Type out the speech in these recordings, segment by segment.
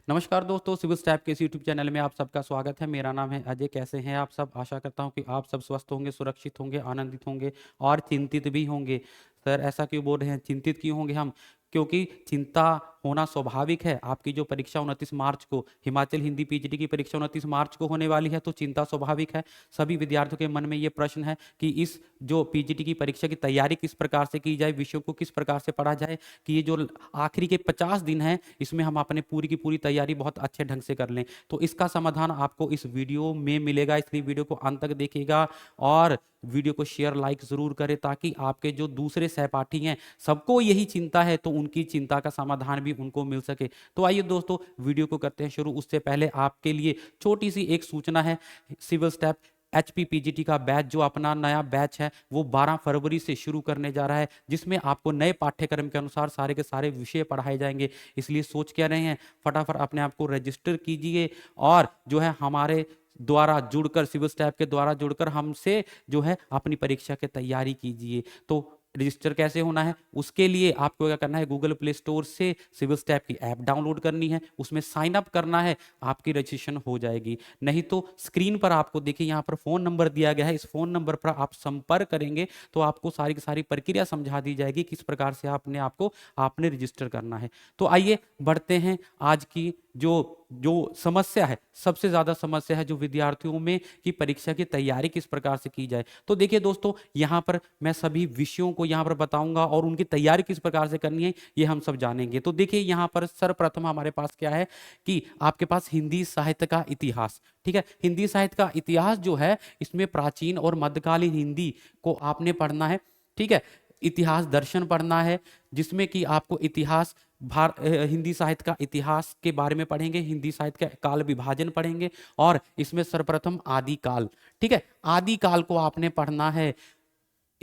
नमस्कार दोस्तों, civil step के इस यूट्यूब चैनल में आप सबका स्वागत है। मेरा नाम है अजय। कैसे हैं आप सब? आशा करता हूं कि आप सब स्वस्थ होंगे, सुरक्षित होंगे, आनंदित होंगे और चिंतित भी होंगे। सर, ऐसा क्यों बोल रहे हैं? चिंतित क्यों होंगे हम? क्योंकि चिंता होना स्वाभाविक है। आपकी जो परीक्षा 29 मार्च को, हिमाचल हिंदी पीजीटी की परीक्षा 29 मार्च को होने वाली है, तो चिंता स्वाभाविक है। सभी विद्यार्थियों के मन में ये प्रश्न है कि इस जो पीजीटी की परीक्षा की तैयारी किस प्रकार से की जाए, विषयों को किस प्रकार से पढ़ा जाए कि ये जो आखिरी के 50 दिन हैं, इसमें हम अपने पूरी की पूरी तैयारी बहुत अच्छे ढंग से कर लें। तो इसका समाधान आपको इस वीडियो में मिलेगा, इसलिए वीडियो को अंत तक देखिएगा और वीडियो को शेयर लाइक जरूर करें, ताकि आपके जो दूसरे सहपाठी हैं, सबको यही चिंता है, तो उनकी चिंता का समाधान भी उनको मिल सके। तो आइए दोस्तों, वीडियो को करते हैं शुरू। उससे पहले आपके लिए छोटी सी एक सूचना है। सिविल स्टेप HPPGT का बैच, जो अपना नया बैच है, वो 12 फरवरी से शुरू करने जा रहा है, जिसमें आपको नए पाठ्यक्रम के अनुसार सारे के सारे विषय पढ़ाए जाएंगे। इसलिए सोच क्या रहे हैं, फटाफट अपने आप को रजिस्टर कीजिए और जो है हमारे द्वारा जुड़कर, सिविल स्टैप के द्वारा जुड़कर हमसे जो है अपनी परीक्षा की तैयारी कीजिए। तो रजिस्टर कैसे होना है? उसके लिए आपको क्या करना है, गूगल प्ले स्टोर से सिविल स्टैप की ऐप डाउनलोड करनी है, उसमें साइन अप करना है, आपकी रजिस्ट्रेशन हो जाएगी। नहीं तो स्क्रीन पर आपको देखिए, यहाँ पर फोन नंबर दिया गया है, इस फोन नंबर पर आप संपर्क करेंगे तो आपको सारी की सारी प्रक्रिया समझा दी जाएगी, किस प्रकार से आपने रजिस्टर करना है। तो आइए बढ़ते हैं। आज की जो जो समस्या है, सबसे ज्यादा समस्या है जो विद्यार्थियों में कि परीक्षा की तैयारी किस प्रकार से की जाए। तो देखिए दोस्तों, यहाँ पर मैं सभी विषयों को यहाँ पर बताऊंगा और उनकी तैयारी किस प्रकार से करनी है, ये हम सब जानेंगे। तो देखिए, यहाँ पर सर्वप्रथम हमारे पास क्या है कि आपके पास हिंदी साहित्य का इतिहास। ठीक है, हिंदी साहित्य का इतिहास जो है, इसमें प्राचीन और मध्यकालीन हिंदी को आपने पढ़ना है। ठीक है, इतिहास दर्शन पढ़ना है, जिसमें कि आपको इतिहास हिंदी साहित्य का इतिहास के बारे में पढ़ेंगे, हिंदी साहित्य का काल विभाजन पढ़ेंगे और इसमें सर्वप्रथम आदिकाल। ठीक है, आदिकाल को आपने पढ़ना है।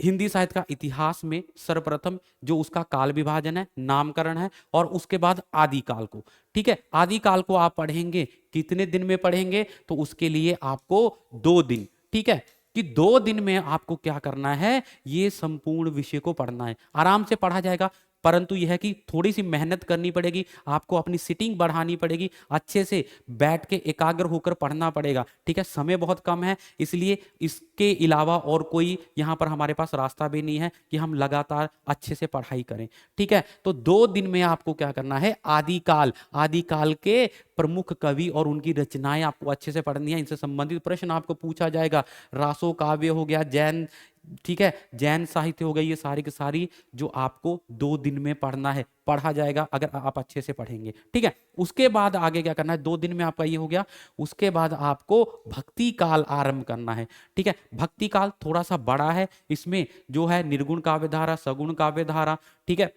हिंदी साहित्य का इतिहास में सर्वप्रथम जो उसका काल विभाजन है, नामकरण है, और उसके बाद आदिकाल को। ठीक है, आदिकाल को आप पढ़ेंगे। कितने दिन में पढ़ेंगे? तो उसके लिए आपको 2 दिन। ठीक है, कि 2 दिन में आपको क्या करना है, ये संपूर्ण विषय को पढ़ना है। आराम से पढ़ा जाएगा, परंतु यह है कि थोड़ी सी मेहनत करनी पड़ेगी, आपको अपनी सिटिंग बढ़ानी पड़ेगी, अच्छे से बैठ के एकाग्र होकर पढ़ना पड़ेगा। ठीक है, समय बहुत कम है, इसलिए इसके अलावा और कोई यहाँ पर हमारे पास रास्ता भी नहीं है कि हम लगातार अच्छे से पढ़ाई करें। ठीक है, तो 2 दिन में आपको क्या करना है, आदिकाल, आदिकाल के प्रमुख कवि और उनकी रचनाएं आपको अच्छे से पढ़नी है। इनसे संबंधित प्रश्न आपको पूछा जाएगा। रासो काव्य हो गया, जैन, ठीक है, जैन साहित्य हो गई, ये सारी की सारी जो आपको 2 दिन में पढ़ना है, पढ़ा जाएगा अगर आप अच्छे से पढ़ेंगे। ठीक है, उसके बाद आगे क्या करना है, 2 दिन में आपका ये हो गया। उसके बाद आपको भक्ति काल आरंभ करना है। ठीक है, भक्ति काल थोड़ा सा बड़ा है, इसमें जो है निर्गुण काव्य धारा, सगुण काव्य धारा, ठीक है,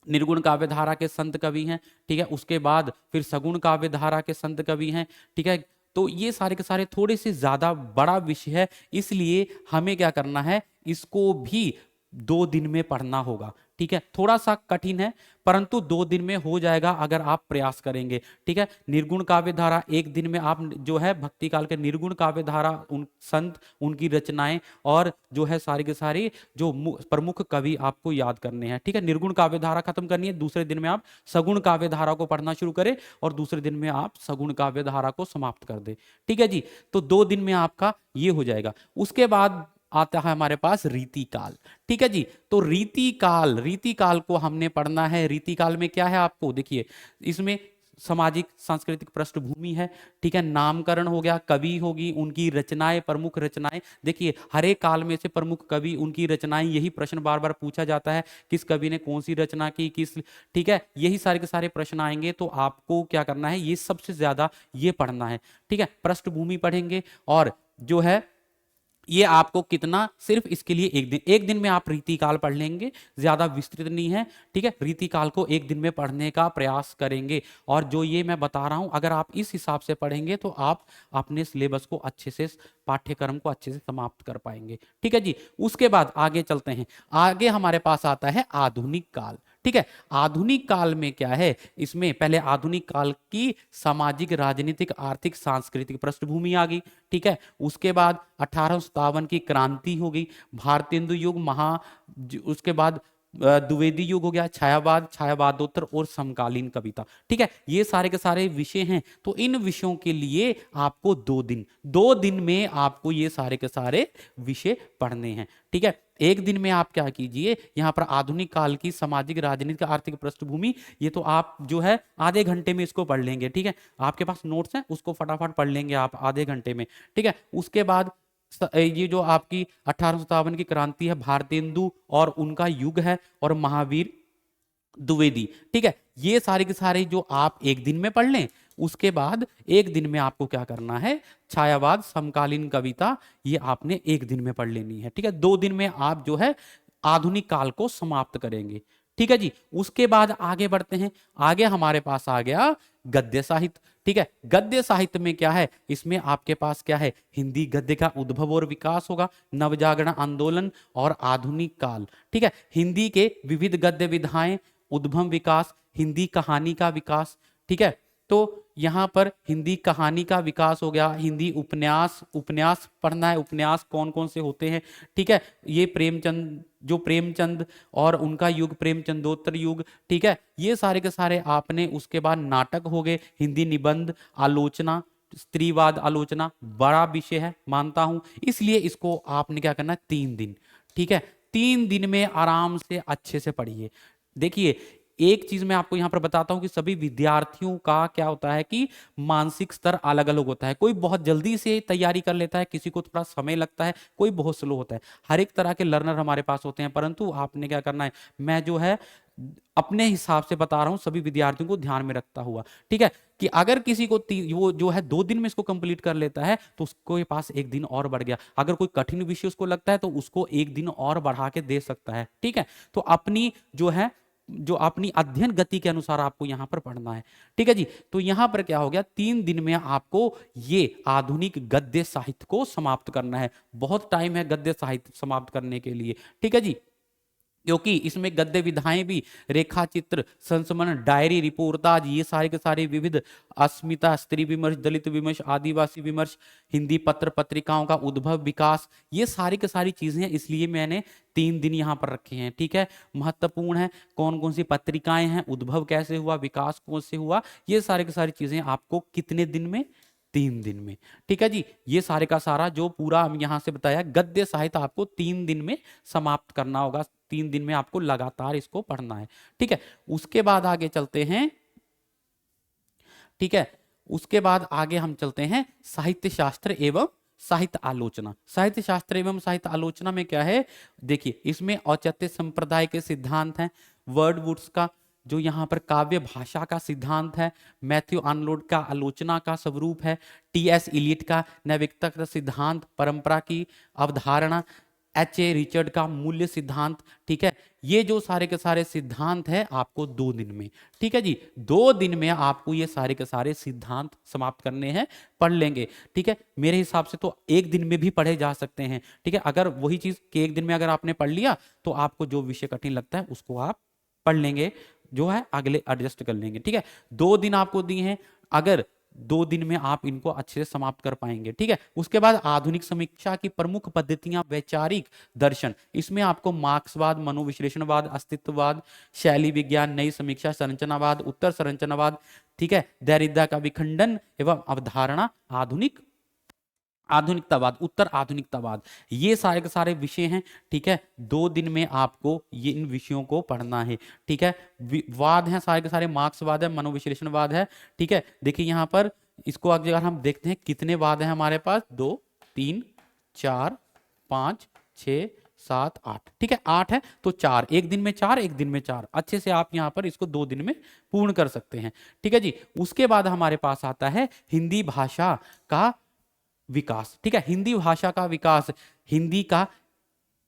निर्गुण काव्य धारा के संत कवि हैं। ठीक है, उसके बाद फिर सगुण काव्य धारा के संत कवि हैं। ठीक है, तो ये सारे के सारे थोड़े से ज्यादा बड़ा विषय है, इसलिए हमें क्या करना है, इसको भी 2 दिन में पढ़ना होगा। ठीक है, थोड़ा सा कठिन है, परंतु 2 दिन में हो जाएगा अगर आप प्रयास करेंगे। ठीक है, निर्गुण काव्य धारा 1 दिन में आप जो है भक्ति काल के निर्गुण काव्य धारा, उन संत, उनकी रचनाएं और जो है सारी के सारी जो प्रमुख कवि आपको याद करने हैं। ठीक है, निर्गुण काव्य धारा खत्म करनी है, दूसरे दिन में आप सगुण काव्य धारा को पढ़ना शुरू करें और दूसरे दिन में आप सगुण काव्य धारा को समाप्त कर दे। ठीक है जी, तो 2 दिन में आपका ये हो जाएगा। उसके बाद आता है हमारे पास रीतिकाल। ठीक है जी, तो रीतिकाल, रीतिकाल को हमने पढ़ना है। रीतिकाल में क्या है, आपको देखिए, इसमें सामाजिक सांस्कृतिक पृष्ठभूमि है। ठीक है, नामकरण हो गया, कवि होगी, उनकी रचनाएं, प्रमुख रचनाएं। देखिए, हर एक काल में से प्रमुख कवि, उनकी रचनाएं, यही प्रश्न बार बार पूछा जाता है, किस कवि ने कौन सी रचना की, किस, ठीक है, यही सारे के सारे प्रश्न आएंगे। तो आपको क्या करना है, ये सबसे ज्यादा ये पढ़ना है। ठीक है, पृष्ठभूमि पढ़ेंगे और जो है ये आपको कितना, सिर्फ इसके लिए 1 दिन, 1 दिन में आप रीतिकाल पढ़ लेंगे, ज्यादा विस्तृत नहीं है। ठीक है, रीतिकाल को 1 दिन में पढ़ने का प्रयास करेंगे और जो ये मैं बता रहा हूं, अगर आप इस हिसाब से पढ़ेंगे तो आप अपने सिलेबस को अच्छे से, पाठ्यक्रम को अच्छे से समाप्त कर पाएंगे। ठीक है जी, उसके बाद आगे चलते हैं। आगे हमारे पास आता है आधुनिक काल। ठीक है, आधुनिक काल में क्या है, इसमें पहले आधुनिक काल की सामाजिक, राजनीतिक, आर्थिक, सांस्कृतिक पृष्ठभूमि आ गई। ठीक है, उसके बाद 1857 की क्रांति हो गई, भारतेंदु युग, उसके बाद द्विवेदी युग हो गया, छायावाद, छायावादोत्तर और समकालीन कविता। ठीक है, ये सारे के सारे विषय हैं। तो इन विषयों के लिए आपको 2 दिन में आपको ये सारे के सारे विषय पढ़ने हैं। ठीक है, एक दिन में आप क्या कीजिए, यहाँ पर आधुनिक काल की सामाजिक, राजनीतिक, आर्थिक पृष्ठभूमि, ये तो आप जो है आधे घंटे में इसको पढ़ लेंगे। ठीक है, आपके पास नोट्स हैं, उसको फटाफट पढ़ लेंगे आप आधे घंटे में। ठीक है, उसके बाद ये जो आपकी 1857 की क्रांति है, भारतेंदु और उनका युग है, और महावीर द्विवेदी। ठीक है, ये सारे के सारे जो आप एक दिन में पढ़ लें। उसके बाद एक दिन में आपको क्या करना है, छायावाद, समकालीन कविता, ये आपने एक दिन में पढ़ लेनी है। ठीक है, 2 दिन में आप जो है आधुनिक काल को समाप्त करेंगे। ठीक है जी, उसके बाद आगे बढ़ते हैं। आगे हमारे पास आ गया गद्य साहित्य। ठीक है, गद्य साहित्य में क्या है, इसमें आपके पास क्या है, हिंदी गद्य का उद्भव और विकास होगा, नवजागरण आंदोलन और आधुनिक काल। ठीक है, हिंदी के विविध गद्य विधाएं, उद्भव, विकास, हिंदी कहानी का विकास। ठीक है, तो यहां पर हिंदी कहानी का विकास हो गया, हिंदी उपन्यास, उपन्यास पढ़ना है, उपन्यास कौन कौन से होते हैं। ठीक है, ये प्रेमचंद, जो प्रेमचंद और उनका युग, प्रेमचंदोत्तर युग। ठीक है, ये सारे के सारे आपने, उसके बाद नाटक हो गए, हिंदी निबंध, आलोचना, स्त्रीवाद आलोचना, बड़ा विषय है मानता हूं, इसलिए इसको आपने क्या करना है, 3 दिन। ठीक है, 3 दिन में आराम से अच्छे से पढ़िए। देखिए, एक चीज मैं आपको यहां पर बताता हूं कि सभी विद्यार्थियों का क्या होता है कि मानसिक स्तर अलग अलग होता है। कोई बहुत जल्दी से तैयारी कर लेता है, किसी को थोड़ा समय लगता है, कोई बहुत स्लो होता है। हर एक तरह के लर्नर हमारे पास होते हैं, परंतु आपने क्या करना है, मैं जो है अपने हिसाब से बता रहा हूं, सभी विद्यार्थियों को ध्यान में रखता हुआ। ठीक है, कि अगर किसी को वो जो है 2 दिन में इसको कंप्लीट कर लेता है, तो उसके पास एक दिन और बढ़ गया। अगर कोई कठिन विषय उसको लगता है, तो उसको एक दिन और बढ़ा के दे सकता है। ठीक है, तो अपनी जो है, जो अपनी अध्ययन गति के अनुसार आपको यहां पर पढ़ना है। ठीक है जी, तो यहां पर क्या हो गया, 3 दिन में आपको ये आधुनिक गद्य साहित्य को समाप्त करना है। बहुत टाइम है गद्य साहित्य समाप्त करने के लिए। ठीक है जी, क्योंकि इसमें गद्य विधाएं भी, रेखा चित्र, संस्मरण, डायरी, रिपोर्टाज, ये सारे के सारे विविध, अस्मिता, स्त्री विमर्श, दलित विमर्श, आदिवासी विमर्श, हिंदी पत्र पत्रिकाओं का उद्भव, विकास, ये सारी की सारी चीजें हैं, इसलिए मैंने 3 दिन यहाँ पर रखे हैं। ठीक है, महत्वपूर्ण है, कौन कौन सी पत्रिकाएं हैं, उद्भव कैसे हुआ, विकास कौन से हुआ, ये सारी की सारी चीजें आपको कितने दिन में, 3 दिन में। ठीक है जी, ये सारे का सारा जो पूरा हम यहां से बताया, गद्य साहित्य आपको 3 दिन में समाप्त करना होगा। 3 दिन में आपको लगातार इसको पढ़ना है। ठीक है, उसके बाद आगे चलते हैं। ठीक है, उसके बाद आगे हम चलते हैं साहित्य शास्त्र एवं साहित्य आलोचना। साहित्य शास्त्र एवं साहित्य आलोचना में क्या है, देखिए, इसमें औचित्य संप्रदाय के सिद्धांत हैं, वर्ड वुड्स का जो यहाँ पर काव्य भाषा का सिद्धांत है, मैथ्यू आर्नोल्ड का आलोचना का स्वरूप है, टी.एस. इलियट का नैतिकता का सिद्धांत, परंपरा की अवधारणा, H.A. रिचर्ड का मूल्य सिद्धांत। ठीक है, ये जो सारे के सारे सिद्धांत है आपको 2 दिन में। ठीक है जी, 2 दिन में आपको ये सारे के सारे सिद्धांत समाप्त करने हैं, पढ़ लेंगे। ठीक है, मेरे हिसाब से तो एक दिन में भी पढ़े जा सकते हैं। ठीक है, अगर वही चीज कि एक दिन में अगर आपने पढ़ लिया, तो आपको जो विषय कठिन लगता है उसको आप पढ़ लेंगे, जो है अगले एडजस्ट कर लेंगे। ठीक है, 2 दिन आपको दिए हैं, अगर 2 दिन में आप इनको अच्छे से समाप्त कर पाएंगे। ठीक है, उसके बाद आधुनिक समीक्षा की प्रमुख पद्धतियां, वैचारिक दर्शन, इसमें आपको मार्क्सवाद, मनोविश्लेषणवाद, अस्तित्ववाद, शैली विज्ञान, नई समीक्षा, संरचनावाद, उत्तर संरचनावाद, ठीक है, दैरिद्र्य का विखंडन एवं अवधारणा, आधुनिकतावाद, उत्तर आधुनिकतावाद, ये सारे के सारे विषय हैं। ठीक है, 2 दिन में आपको ये इन विषयों को पढ़ना है। ठीक है, वाद हैं सारे के सारे, मार्क्सवाद है, मनोविश्लेषणवाद है। ठीक है, देखिए यहाँ पर इसको अगर हम देखते हैं कितने वाद हैं हमारे पास, 2, 3, 4, 5, 6, 7, 8। ठीक है, 8 है, तो 4, एक दिन में 4, एक दिन में 4, अच्छे से आप यहाँ पर इसको 2 दिन में पूर्ण कर सकते हैं। ठीक है जी, उसके बाद हमारे पास आता है हिंदी भाषा का विकास। ठीक है, हिंदी भाषा का विकास, हिंदी का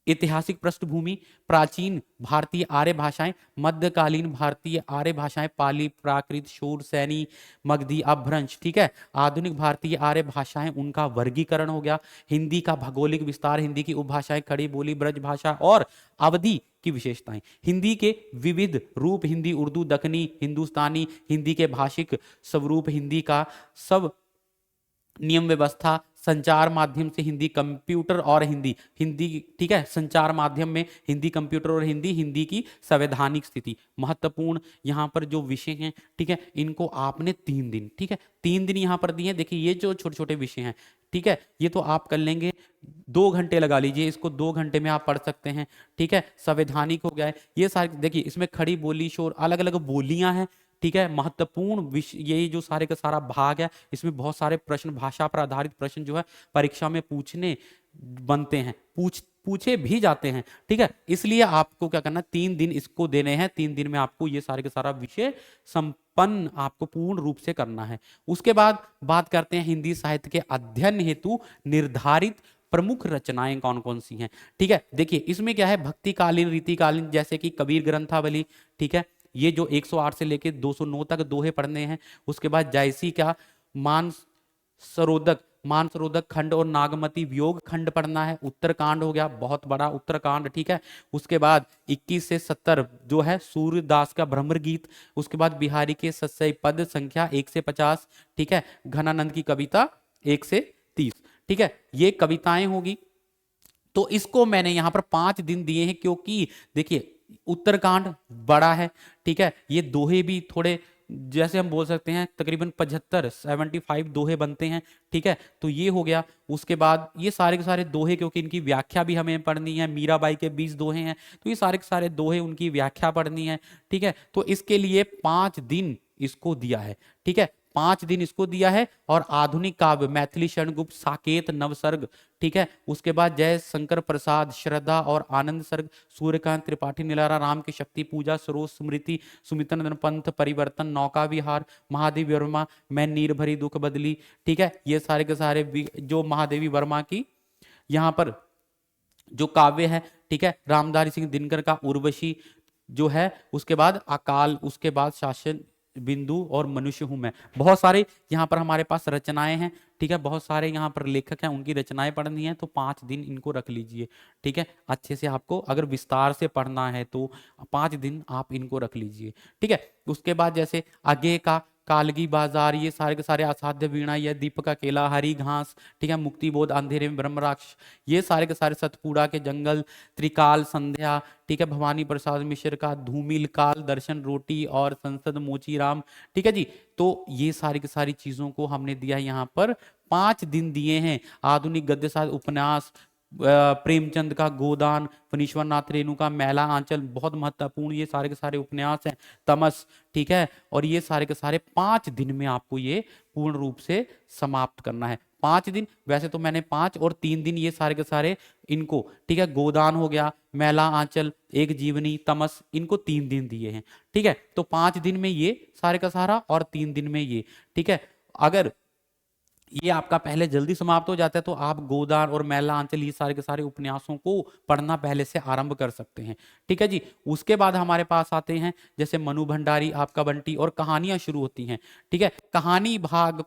ऐतिहासिक पृष्ठभूमि, प्राचीन भारतीय आर्य भाषाएं, मध्यकालीन भारतीय आर्य भाषाएं, पाली, प्राकृत, शूर, सैनी, मगधी, अपभ्रंश। ठीक है, आधुनिक भारतीय आर्य भाषाएं, उनका वर्गीकरण हो गया, हिंदी का भौगोलिक विस्तार, हिंदी की उपभाषाएं, खड़ी बोली, ब्रज भाषा और अवधि की विशेषताएं, हिंदी के विविध रूप, हिंदी, उर्दू, दक्कनी, हिंदुस्तानी, हिंदी के भाषिक स्वरूप, हिंदी का सब नियम व्यवस्था, संचार माध्यम से हिंदी, कंप्यूटर और हिंदी, ठीक है, संचार माध्यम में हिंदी, कंप्यूटर और हिंदी, हिंदी की संवैधानिक स्थिति, महत्वपूर्ण यहाँ पर जो विषय हैं, ठीक है, इनको आपने 3 दिन, ठीक है, 3 दिन यहाँ पर दिए हैं। देखिए ये जो छोटे छोटे विषय हैं, ठीक है, ये तो आप कर लेंगे, 2 घंटे लगा लीजिए, इसको 2 घंटे में आप पढ़ सकते हैं, ठीक है। संवैधानिक हो गया है, ये सारे देखिए, इसमें खड़ी बोली, शोर, अलग अलग बोलियां हैं, ठीक है, महत्वपूर्ण विषय, ये जो सारे का सारा भाग है, इसमें बहुत सारे प्रश्न, भाषा पर आधारित प्रश्न जो है परीक्षा में पूछने बनते हैं, पूछे भी जाते हैं, ठीक है। इसलिए आपको क्या करना, 3 दिन इसको देने हैं, 3 दिन में आपको ये सारे का सारा विषय संपन्न आपको पूर्ण रूप से करना है। उसके बाद बात करते हैं हिंदी साहित्य के अध्ययन हेतु निर्धारित प्रमुख रचनाएं कौन कौन सी हैं, ठीक है। देखिए इसमें क्या है, भक्तिकालीन, रीतिकालीन, जैसे कि कबीर ग्रंथावली, ठीक है, ये जो 108 से लेके 209 तक दोहे पढ़ने हैं। उसके बाद जायसी क्या, मानसरोदक खंड और नागमती वियोग खंड पढ़ना है। उत्तरकांड हो गया, बहुत बड़ा उत्तरकांड, ठीक है। उसके बाद 21 से 70 जो है सूर्यदास का भ्रमर गीत। उसके बाद बिहारी के सत्सई पद संख्या 1 से 50, ठीक है। घनानंद की कविता 1 से 30, ठीक है, ये कविताएं होगी। तो इसको मैंने यहां पर 5 दिन दिए हैं, क्योंकि देखिए उत्तरकांड बड़ा है, ठीक है, ये दोहे भी थोड़े, जैसे हम बोल सकते हैं तकरीबन 75 दोहे बनते हैं, ठीक है, तो ये हो गया। उसके बाद ये सारे के सारे दोहे, क्योंकि इनकी व्याख्या भी हमें पढ़नी है, मीराबाई के 20 दोहे हैं, तो ये सारे के सारे दोहे, उनकी व्याख्या पढ़नी है, ठीक है। तो इसके लिए 5 दिन इसको दिया है, ठीक है, 5 दिन इसको दिया है। और आधुनिक काव्य मैथिली शरणगुप्त, साकेत, नवसर्ग, ठीक है। उसके बाद जय शंकर प्रसाद, श्रद्धा और आनंद सर्ग, सूर्यकांत त्रिपाठी, निलारा राम की शक्ति पूजा, सरोज स्मृति, सुमितन पंथ, परिवर्तन, नौका विहार, महादेवी वर्मा, मैं नीर भरी दुख बदली, ठीक है, ये सारे के सारे जो महादेवी वर्मा की यहाँ पर जो काव्य है, ठीक है। रामधारी सिंह दिनकर का उर्वशी जो है, उसके बाद अकाल, उसके बाद शासन बिंदु और मनुष्य हूं मैं, बहुत सारे यहाँ पर हमारे पास रचनाएं हैं, ठीक है, बहुत सारे यहाँ पर लेखक हैं, उनकी रचनाएं पढ़नी है। तो 5 दिन इनको रख लीजिए, ठीक है, अच्छे से आपको अगर विस्तार से पढ़ना है तो 5 दिन आप इनको रख लीजिए, ठीक है। उसके बाद जैसे आगे का कालगी बाजार, ये सारे के सारे असाध्य वीणा, यह दीपक अकेला, हरी घास, ठीक है, मुक्ति बोध, अंधेरे में ब्रह्म राक्ष, ये सारे के सारे, सतपुड़ा के जंगल, त्रिकाल संध्या, ठीक है, भवानी प्रसाद मिश्र का धूमिल काल, दर्शन रोटी और संसद मोचीराम, ठीक है जी। तो ये सारी की सारी चीजों को हमने दिया यहाँ पर, 5 दिन दिए हैं। आधुनिक गद्य साहित्य उपन्यास, प्रेमचंद का गोदान, फणीश्वर नाथ रेणु का मैला आंचल, बहुत महत्वपूर्ण ये सारे के सारे उपन्यास हैं। तमस, ठीक है, और ये सारे के सारे 5 दिन में आपको ये पूर्ण रूप से समाप्त करना है। 5 दिन, वैसे तो मैंने 5 और 3 दिन ये सारे के सारे इनको, ठीक है, गोदान हो गया, मैला आंचल, एक जीवनी, तमस, इनको 3 दिन दिए हैं, ठीक है। तो 5 दिन में ये सारे का सारा और 3 दिन में ये, ठीक है। अगर ये आपका पहले जल्दी समाप्त हो जाता है तो आप गोदान और मैला आंचल, ये सारे के सारे उपन्यासों को पढ़ना पहले से आरंभ कर सकते हैं, ठीक है जी। उसके बाद हमारे पास आते हैं जैसे मनु भंडारी, आपका बंटी, और कहानियां शुरू होती हैं, ठीक है। कहानी भाग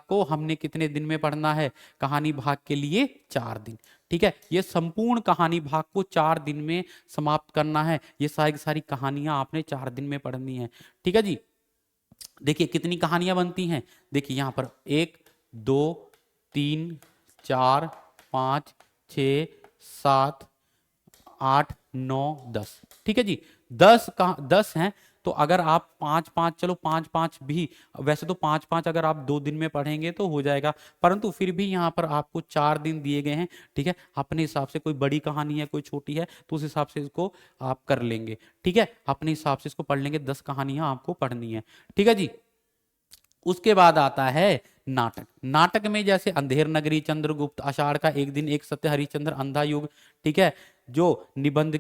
को हमने कितने दिन में पढ़ना है, कहानी भाग के लिए 4 दिन, ठीक है। ये संपूर्ण कहानी भाग को 4 दिन में समाप्त करना है। ये सारी की सारी कहानियां आपने 4 दिन में पढ़नी है, ठीक है जी। देखिए कितनी कहानियां बनती हैं, देखिए यहां पर 1 2 3 4 5 6 7 8 9 10, ठीक है जी, 10 हैं। तो अगर आप 5-5, चलो 5-5 भी, वैसे तो 5-5 अगर आप 2 दिन में पढ़ेंगे तो हो जाएगा, परंतु फिर भी यहाँ पर आपको 4 दिन दिए गए हैं, ठीक है। अपने हिसाब से कोई बड़ी कहानी है, कोई छोटी है, तो उस हिसाब से इसको आप कर लेंगे, ठीक है, अपने हिसाब से इसको पढ़ लेंगे। 10 कहानियां आपको पढ़नी है, ठीक है जी। उसके बाद आता है नाटक। नाटक में जैसे अंधेर नगरी, चंद्रगुप्त, आषाढ़ का एक दिन, एक सत्य, हरिश्चंद्र, अंधा युग, ठीक है, जो निबंध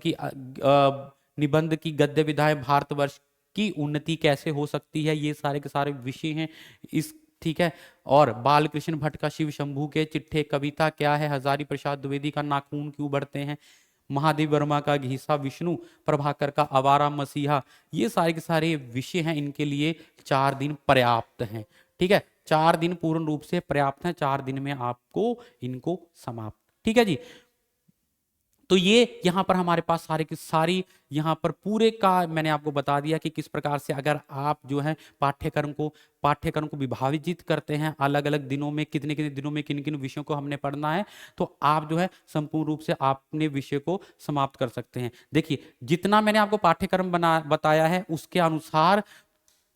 की गद्य विधाएं, भारतवर्ष की उन्नति कैसे हो सकती है, ये सारे के सारे विषय हैं इस, ठीक है। और बालकृष्ण भट्ट का शिव शंभू के चिट्ठे, कविता क्या है, हजारी प्रसाद द्विवेदी का नाखून क्यों बढ़ते हैं, महादेव वर्मा का घीसा, विष्णु प्रभाकर का आवारा मसीहा, ये सारे के सारे विषय हैं, इनके लिए 4 दिन पर्याप्त हैं, ठीक है। 4 दिन पूर्ण रूप से पर्याप्त हैं, 4 दिन में आपको इनको समाप्त, ठीक है जी। तो ये यहाँ पर हमारे पास सारी की सारी यहाँ पर पूरे का मैंने आपको बता दिया कि किस प्रकार से अगर आप जो है पाठ्यक्रम को विभाजित करते हैं अलग अलग दिनों में, कितने कितने दिनों में किन किन विषयों को हमने पढ़ना है, तो आप जो है संपूर्ण रूप से अपने विषय को समाप्त कर सकते हैं। देखिए जितना मैंने आपको पाठ्यक्रम बताया है उसके अनुसार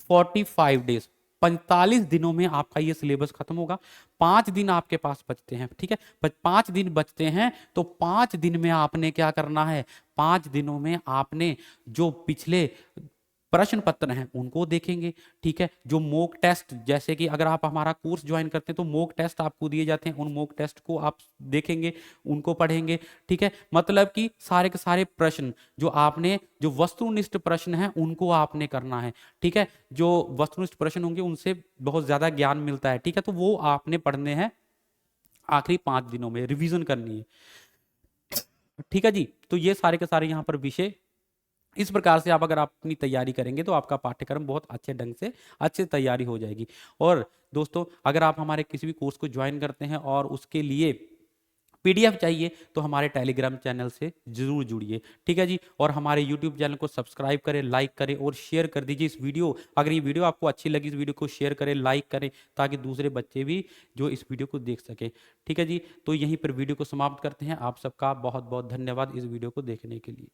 45 डेज 45 दिनों में आपका ये सिलेबस खत्म होगा। 5 दिन आपके पास बचते हैं, ठीक है। 5 दिन बचते हैं तो 5 दिन में आपने क्या करना है, 5 दिनों में आपने जो पिछले प्रश्न पत्र हैं उनको देखेंगे, ठीक है। जो मॉक टेस्ट, जैसे कि अगर आप हमारा कोर्स ज्वाइन करते हैं तो मॉक टेस्ट आपको दिए जाते हैं, उन मॉक टेस्ट को आप देखेंगे, उनको पढ़ेंगे, ठीक है। मतलब कि सारे के सारे प्रश्न जो आपने, जो वस्तुनिष्ठ प्रश्न हैं उनको आपने करना है, ठीक है। जो वस्तुनिष्ठ प्रश्न होंगे उनसे बहुत ज्यादा ज्ञान मिलता है, ठीक है। तो वो आपने पढ़ने हैं आखिरी 5 दिनों में, रिवीजन करनी है, ठीक है जी। तो ये सारे के सारे यहाँ पर विषय इस प्रकार से आप अगर आप अपनी तैयारी करेंगे तो आपका पाठ्यक्रम बहुत अच्छे ढंग से अच्छे तैयारी हो जाएगी। और दोस्तों अगर आप हमारे किसी भी कोर्स को ज्वाइन करते हैं और उसके लिए पीडीएफ चाहिए तो हमारे टेलीग्राम चैनल से जरूर जुड़िए, ठीक है जी। और हमारे यूट्यूब चैनल को सब्सक्राइब करें, लाइक करें और शेयर कर दीजिए इस वीडियो, अगर ये वीडियो आपको अच्छी लगी इस वीडियो को शेयर करें, लाइक करें, ताकि दूसरे बच्चे भी जो इस वीडियो को देख सकें, ठीक है जी। तो यहीं पर वीडियो को समाप्त करते हैं। आप सबका बहुत बहुत धन्यवाद इस वीडियो को देखने के लिए।